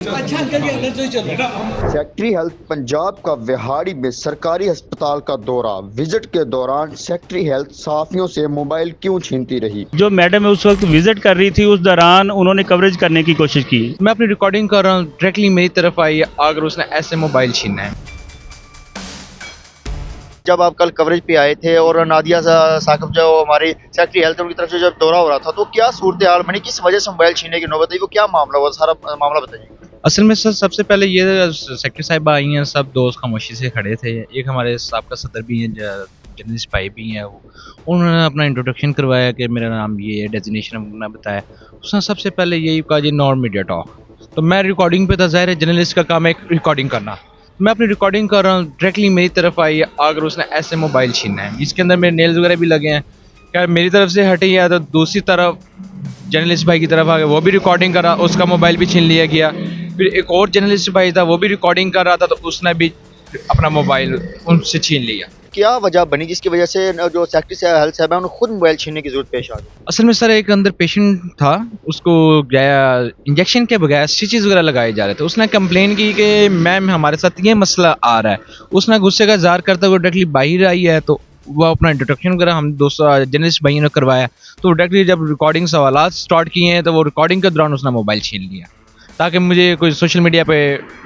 Secretary health Punjab का विहाड़ी में सरकारी अस्पताल का दौरा। विजिट के दौरान सेक्रेटरी हेल्थ सहाफियों से मोबाइल क्यों छीनती रही? जो मैडम है उस वक्त विजिट कर रही थी, उस दौरान उन्होंने कवरेज करने की कोशिश की। मैं अपनी रिकॉर्डिंग कर रहा हूँ, डायरेक्टली मेरी तरफ आई अगर उसने ऐसे मोबाइल छीना है। जब आप कल कवरेज पे आए थे और नादिया साकिब जो हमारी सेक्रेटरी हेल्थ उनकी तरफ से जब दौरा हो रहा था, तो क्या सूरत हाल बनी, किस वजह से मोबाइल छीनने की नौबत आई, वो क्या मामला हुआ, सारा मामला बताइए। असल में सर सबसे पहले ये सेक्रेटरी साहिबा आई हैं, सब दोस्त खामोशी से खड़े थे। एक हमारे साहब का सदर भी हैं, जर्नलिस्ट भाई भी हैं, उन्होंने अपना इंट्रोडक्शन करवाया कि मेरा नाम ये है, डेजिग्नेशन अपना बताया। उसने सबसे पहले यही कहा जी नॉन मीडिया टॉक। तो मैं रिकॉर्डिंग पे था, ज़ाहिर है जर्नलिस्ट का काम है रिकॉर्डिंग करना। मैं अपनी रिकॉर्डिंग कर रहा हूँ, डायरेक्टली मेरी तरफ आई अगर उसने ऐसे मोबाइल छीना है, इसके अंदर मेरे नेल्स वगैरह भी लगे हैं। क्या मेरी तरफ से हटे या तो दूसरी तरफ जर्नलिस्ट भाई की तरफ आ गया, वो भी रिकॉर्डिंग कर रहा, उसका मोबाइल भी छीन लिया गया। फिर एक और जर्नलिस्ट भाई था, वो भी रिकॉर्डिंग कर रहा था, तो उसने भी अपना मोबाइल उनसे छीन लिया। क्या वजह बनी जिसकी वजह से जो सेक्रेटरी हेल्थ साहब है उन्हें खुद मोबाइल छीनने की जरूरत पेश आ गई? असल में सर एक अंदर पेशेंट था, उसको गया इंजेक्शन के बगैर स्टिचेस वगैरह लगाए जा रहे थे। उसने कंप्लेन की कि मैम हमारे साथ ये मसला आ रहा है। उसने गुस्से का इज़हार करते हुए डायरेक्टली बाहर आई है, तो वो अपना इंट्रोडक्शन वगैरह हम दोस्तों जर्नलिस्ट भाइयों ने करवाया। तो डायरेक्टली जब रिकॉर्डिंग सवालात स्टार्ट किए हैं, तो वो रिकॉर्डिंग के दौरान उसने मोबाइल छीन लिया, ताकि मुझे कोई सोशल मीडिया पे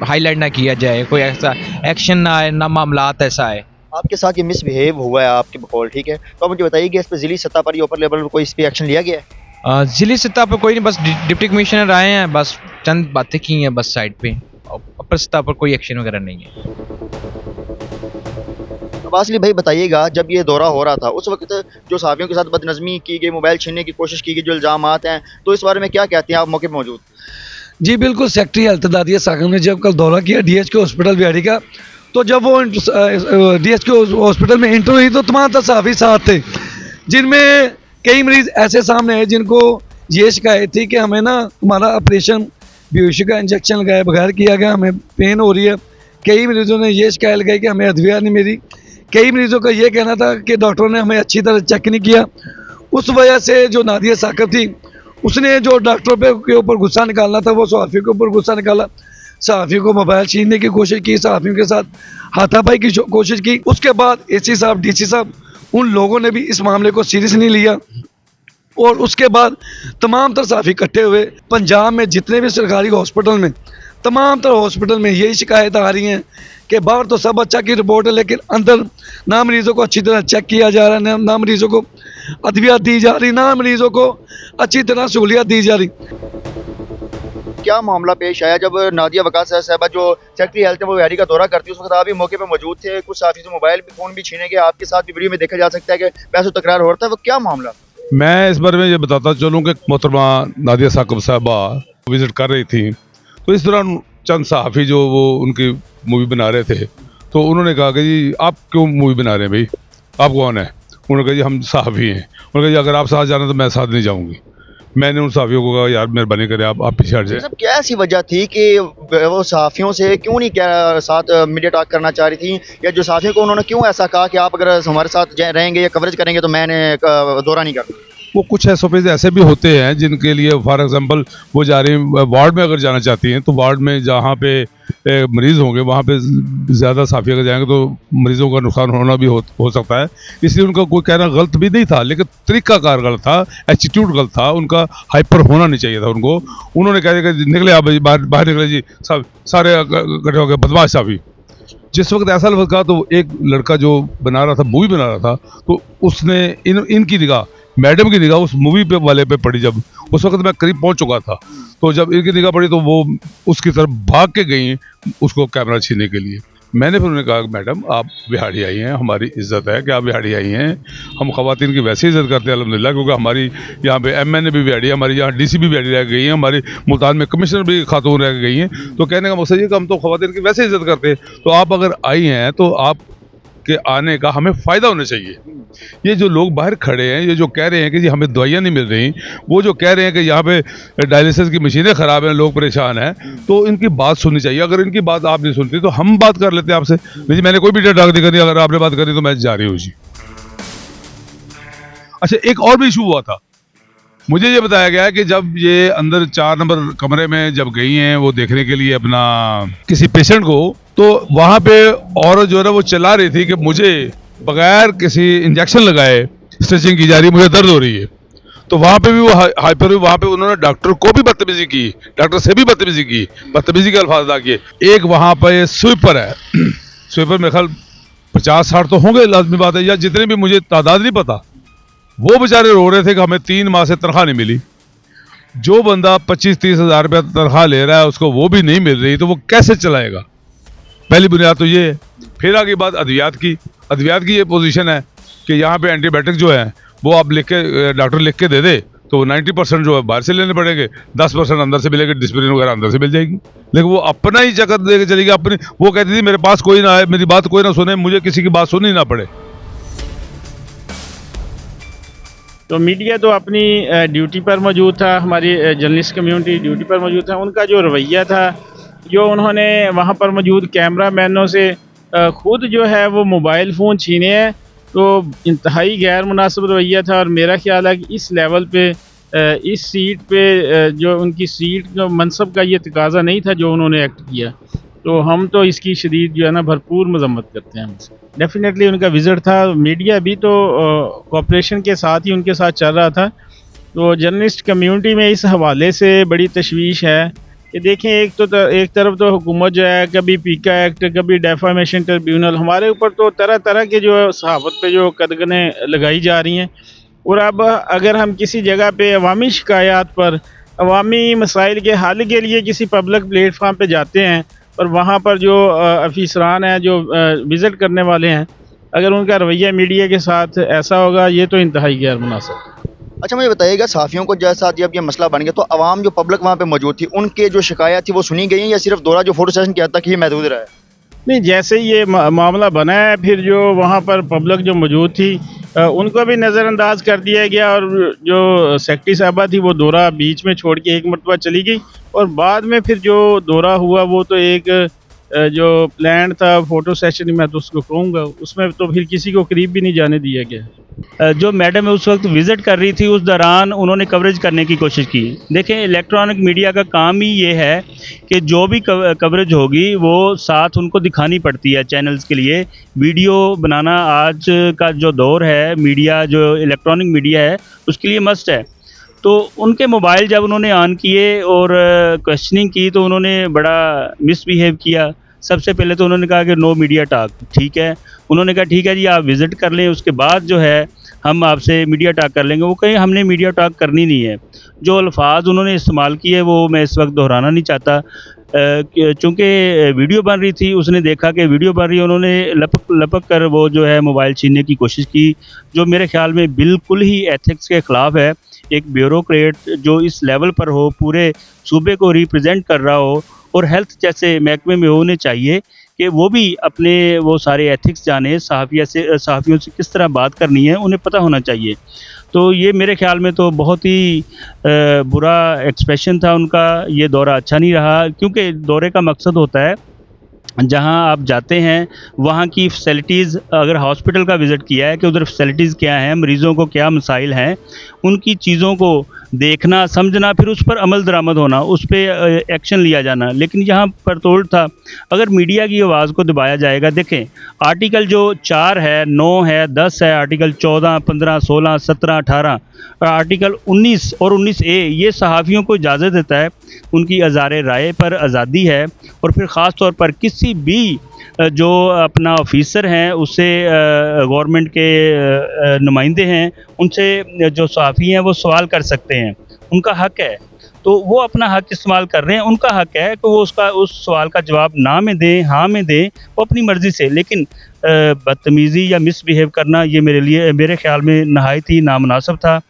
हाईलाइट ना किया जाए, कोई ऐसा एक्शन ना आए, ना मामलात ऐसा आए। आपके साथ ये मिसबिहेव हुआ है आपके बकौल, ठीक है, तो आप मुझे बताइए कि इस पर जिली सतह पर या ऊपर लेवल पर कोई इस पर एक्शन लिया गया है? जिली सतह पर कोई नहीं, बस डिप्टी कमिश्नर आए हैं, बस चंद बातें की हैं बस साइड पे। अपर सतह पर कोई एक्शन वगैरह नहीं है। अब्बास भाई बताइएगा, जब ये दौरा हो रहा था उस वक्त जो सहाफियों के साथ बदनज़मी की गई, मोबाइल छीनने की कोशिश की गई, जो इल्ज़ामात हैं, तो इस बारे में क्या कहते हैं आप मौके पर मौजूद? जी बिल्कुल, सेक्रेटरी हेल्थ नादिया साकिब ने जब कल दौरा किया DHK हॉस्पिटल बिहाड़ी का, तो जब वो DHK हॉस्पिटल में एंटर हुई तो तमाम सहाफ़ी साथ थे, जिनमें कई मरीज़ ऐसे सामने आए जिनको ये शिकायत थी कि हमें ना हमारा ऑपरेशन बेहोशी का इंजेक्शन लगाए बगैर किया गया, हमें पेन हो रही है। कई मरीज़ों ने ये शिकायत लगाई कि हमें अदविया नहीं मिली। कई मरीज़ों का ये कहना था कि डॉक्टरों ने हमें अच्छी तरह चेक नहीं किया। उस वजह से जो नादिया साकिब थी, उसने जो डॉक्टरों के ऊपर गुस्सा निकालना था वो सहाफ़ियों के ऊपर गुस्सा निकाला, सहाफ़ियों को मोबाइल छीनने की कोशिश की, सहाफ़ियों के साथ हाथापाई की कोशिश की। उसके बाद AC साहब, DC साहब, उन लोगों ने भी इस मामले को सीरियस नहीं लिया, और उसके बाद तमाम तर सहाफ़ी इकट्ठे हुए। पंजाब में जितने भी सरकारी हॉस्पिटल में, तमाम तर हॉस्पिटल में यही शिकायत आ रही हैं कि बाहर तो सब अच्छा की रिपोर्ट है, लेकिन अंदर ना मरीज़ों को अच्छी तरह चेक किया जा रहा है, ना मरीज़ों को अदविया दी जा रही, ना मरीज़ों को अच्छी तरह सहूलियत दी जा रही। क्या मामला पेश आया जब नादिया वकास साहबा जो सेक्रेटरी हेल्थ है वो बिहारी का दौरा करती है, उस वक्त आप भी मौके पर मौजूद थे, कुछ सहाफ़ी से मोबाइल भी फ़ोन भी छीने गए, आपके साथ भी वीडियो में देखा जा सकता है कि पैसों तकरार हो रहा था, वो क्या मामला? मैं इस बारे में ये बताता चलूँ कि मोहतरमा नादिया साकिब साहबा विज़िट कर रही थी, तो इस दौरान चंद सहाफ़ी जो वो उनकी मूवी बना रहे थे, तो उन्होंने कहा कि जी आप क्यों मूवी बना रहे हैं भाई, आप कौन है? उन्होंने कहा जी हम सहाफ़ी हैं। उन्होंने कहा जी अगर आप साथ जाना तो मैं साथ नहीं जाऊँगी। मैंने उन सहाफ़ियों को कहा यार मेहरबानी करें आप पीछे हट जाए। सब क्या ऐसी वजह थी कि वो सहाफ़ियों से क्यों नहीं क्या साथ मीडिया टॉक करना चाह रही थी, या जो सहाफ़ियों को उन्होंने क्यों ऐसा कहा कि आप अगर हमारे साथ रहेंगे या कवरेज करेंगे तो मैंने दौरा नहीं करना? वो कुछ SOPs ऐसे भी होते हैं जिनके लिए, फॉर एग्जांपल वो जा रही वार्ड में अगर जाना चाहती हैं, तो वार्ड में जहाँ पे मरीज़ होंगे वहाँ पे ज़्यादा सहाफ़ी अगर जाएंगे तो मरीज़ों का नुकसान होना भी हो सकता है। इसलिए उनका कोई कहना गलत भी नहीं था, लेकिन तरीक़ाकार गलत था, एटीट्यूड गलत था, उनका हाइपर होना नहीं चाहिए था उनको। उन्होंने कहा कि निकले आप बाहर निकले जी, सब सारे इकट्ठे हो गए बदमाश सहाफ़ी। जिस वक्त ऐसा लफ्ज़ कहा तो एक लड़का जो बना रहा था, मूवी बना रहा था, तो उसने इनकी निगाह, मैडम की निगाह उस मूवी पे वाले पे पड़ी। जब उस वक्त मैं करीब पहुंच चुका था, तो जब इनकी निगाह पड़ी तो वो उसकी तरफ भाग के गई उसको कैमरा छीनने के लिए। मैंने फिर उन्हें कहा मैडम आप बिहाड़ी आई हैं, हमारी इज़्ज़त है कि आप बिहाड़ी आई हैं, हम ख़वातीन की वैसे इज़्ज़त करते हैं अल्हम्दुलिल्लाह, क्योंकि हमारी यहाँ पे MNA भी बिहाड़ी है, हमारी यहाँ DC भी बिहाड़ी रह गई हैं, हमारी मुल्तान में कमिश्नर भी खातून रह गई हैं। तो कहने का मकसद ये कि हम तो ख़वातीन की वैसे इज़्ज़त करते हैं, तो आप अगर आई हैं तो आप के आने का हमें फ़ायदा होना चाहिए। ये जो लोग बाहर खड़े हैं, ये जो कह रहे हैं कि जी हमें दवाइयाँ नहीं मिल रही, वो जो कह रहे हैं कि यहाँ पे डायलिसिस की मशीनें ख़राब हैं, लोग परेशान हैं, तो इनकी बात सुननी चाहिए। अगर इनकी बात आप नहीं सुनती तो हम बात कर लेते हैं आपसे। नहीं जी मैंने कोई मीडिया टॉक नहीं करनी, अगर आपने बात करी तो मैं जा रही हूँ जी। अच्छा एक और भी इशू हुआ था मुझे ये बताया गया है कि जब ये अंदर 4 नंबर कमरे में जब गई हैं वो देखने के लिए अपना किसी पेशेंट को, तो वहाँ पे औरत जो है ना वो चिल्ला रही थी कि मुझे बगैर किसी इंजेक्शन लगाए स्टिचिंग की जा रही है, मुझे दर्द हो रही है। तो वहाँ पे भी वो हाइपर हुई, वहाँ पे उन्होंने डॉक्टर को भी बदतमीजी की, डॉक्टर से भी बदतमीजी के अल्फाज अदा किए। एक वहाँ पे स्वीपर है, स्वीपर मेरे ख्याल 50-60 तो होंगे, लाजमी बात है, या जितने भी, मुझे तादाद नहीं पता। वो बेचारे रो रहे थे कि हमें 3 माह से तनख्वाह नहीं मिली। जो बंदा 25-30 हज़ार रुपया तनख्वाह ले रहा है उसको वो भी नहीं मिल रही, तो वो कैसे चलाएगा? पहली बुनियाद तो ये है। फिर आगे बात अद्वियात की ये पोजीशन है कि यहाँ पे एंटीबायोटिक जो है वो आप लिख के, डॉक्टर लिख के दे दे, तो 90% जो है बाहर से लेने पड़ेंगे, 10% अंदर से मिलेगी, डिस्प्लिन वगैरह अंदर से मिल जाएगी। लेकिन वो अपना ही चक्कर लेके चलेगी अपनी। वो कहती थी मेरे पास कोई ना आए, मेरी बात कोई ना सुने, मुझे किसी की बात सुननी ना पड़े। तो मीडिया तो अपनी ड्यूटी पर मौजूद था, हमारी जर्नलिस्ट कम्युनिटी ड्यूटी पर मौजूद था। उनका जो रवैया था, जो उन्होंने वहाँ पर मौजूद कैमरा मैनों से ख़ुद जो है वो मोबाइल फ़ोन छीने हैं, तो इंतहाई गैर मुनासिब रवैया था। और मेरा ख्याल है कि इस लेवल पे, इस सीट पे, जो उनकी सीट का मनसब का ये तकाजा नहीं था जो उन्होंने एक्ट किया। तो हम तो इसकी शदीद जो है ना भरपूर मजम्मत करते हैं। डेफिनेटली उनका विज़िट था, मीडिया भी तो कोऑपरेशन के साथ ही उनके साथ चल रहा था। तो जर्नलिस्ट कम्युनिटी में इस हवाले से बड़ी तशवीश है कि देखें, एक तरफ तो हुकूमत जो है, कभी पीका एक्ट, कभी डेफामेशन ट्रिब्यूनल, हमारे ऊपर तो तरह तरह के जो सहाफ़त पे जो कदगने लगाई जा रही हैं। और अब अगर हम किसी जगह पे अवामी शिकायत पर, अवामी मसाइल के हल के लिए किसी पब्लिक प्लेटफार्म पे जाते हैं, और वहाँ पर जो अफीसरान हैं, जो विज़िट करने वाले हैं, अगर उनका रवैया मीडिया के साथ ऐसा होगा, ये तो इंतहाई गैर मुनासिब। अच्छा मुझे बताइएगा, सहाफ़ियों को जैसा जब ये मसला बन गया तो आवाम जो पब्लिक वहाँ पे मौजूद थी, उनके जो शिकायत थी वो सुनी गई या सिर्फ दौरा जो फोटो सेशन किया तक ही महदूद रहा है? नहीं, जैसे ये मामला बना है, फिर जो वहाँ पर पब्लिक जो मौजूद थी उनको भी नज़रअंदाज कर दिया गया। और जो सेक्रेटरी साहबा थी वो दौरा बीच में छोड़ के एक मरतबा चली गई, और बाद में फिर जो दौरा हुआ वो तो एक जो प्लान था फ़ोटो सेशन, मैं तो उसको कहूँगा, उसमें तो फिर किसी को करीब भी नहीं जाने दिया गया। जो मैडम है उस वक्त विज़िट कर रही थी, उस दौरान उन्होंने कवरेज करने की कोशिश की। देखें, इलेक्ट्रॉनिक मीडिया का काम ही ये है कि जो भी कवरेज होगी वो साथ उनको दिखानी पड़ती है चैनल्स के लिए। वीडियो बनाना आज का जो दौर है, मीडिया जो इलेक्ट्रॉनिक मीडिया है उसके लिए मस्ट है। तो उनके मोबाइल जब उन्होंने ऑन किए और क्वेश्चनिंग की तो उन्होंने बड़ा मिसबिहेव किया। सबसे पहले तो उन्होंने कहा कि नो मीडिया टॉक, ठीक है। उन्होंने कहा ठीक है जी, आप विज़िट कर लें, उसके बाद जो है हम आपसे मीडिया टॉक कर लेंगे। वो कहीं हमने मीडिया टॉक करनी नहीं है। जो अल्फाज उन्होंने इस्तेमाल किए वो मैं इस वक्त दोहराना नहीं चाहता। चूँकि वीडियो बन रही थी, उसने देखा कि वीडियो बन रही है, उन्होंने लपक कर वो जो है मोबाइल छीनने की कोशिश की, जो मेरे ख्याल में बिल्कुल ही एथिक्स के ख़िलाफ़ है। एक ब्यूरोक्रेट जो इस लेवल पर हो, पूरे सूबे को रिप्रेजेंट कर रहा हो और हेल्थ जैसे महकमे में होने चाहिए कि वो भी अपने वो सारे एथिक्स जाने, सहाफ़ियों से किस तरह बात करनी है उन्हें पता होना चाहिए। तो ये मेरे ख़्याल में तो बहुत ही बुरा एक्सप्रेशन था उनका। ये दौरा अच्छा नहीं रहा, क्योंकि दौरे का मकसद होता है जहाँ आप जाते हैं वहाँ की फ़ैसिलिटीज़, अगर हॉस्पिटल का विज़िट किया है कि उधर फ़ैसिलिटीज़ क्या हैं, मरीज़ों को क्या मसाइल हैं, उनकी चीज़ों को देखना, समझना, फिर उस पर अमल दरामद होना, उस पे एक्शन लिया जाना। लेकिन यहाँ पर तोड़ था, अगर मीडिया की आवाज़ को दबाया जाएगा। देखें, आर्टिकल जो 4 है, 9 है, 10 है, आर्टिकल 14, 15, 16, 17, 18, आर्टिकल 19 और 19A ये सहाफ़ियों को इजाज़त देता है, उनकी अज़ार राय पर आज़ादी है। और फिर ख़ास तौर पर किसी भी जो अपना ऑफिसर हैं, उससे गवर्नमेंट के नुमाइंदे हैं, उनसे जो सहाफ़ी हैं वो सवाल कर सकते हैं, उनका हक़ है। तो वो अपना हक़ इस्तेमाल कर रहे हैं, उनका हक़ है कि वो उस सवाल का जवाब ना में दें, हाँ में दें, वो अपनी मर्ज़ी से। लेकिन बदतमीज़ी या मिसबिहेव करना ये मेरे ख़्याल में नहायत ही नामुनासिब था।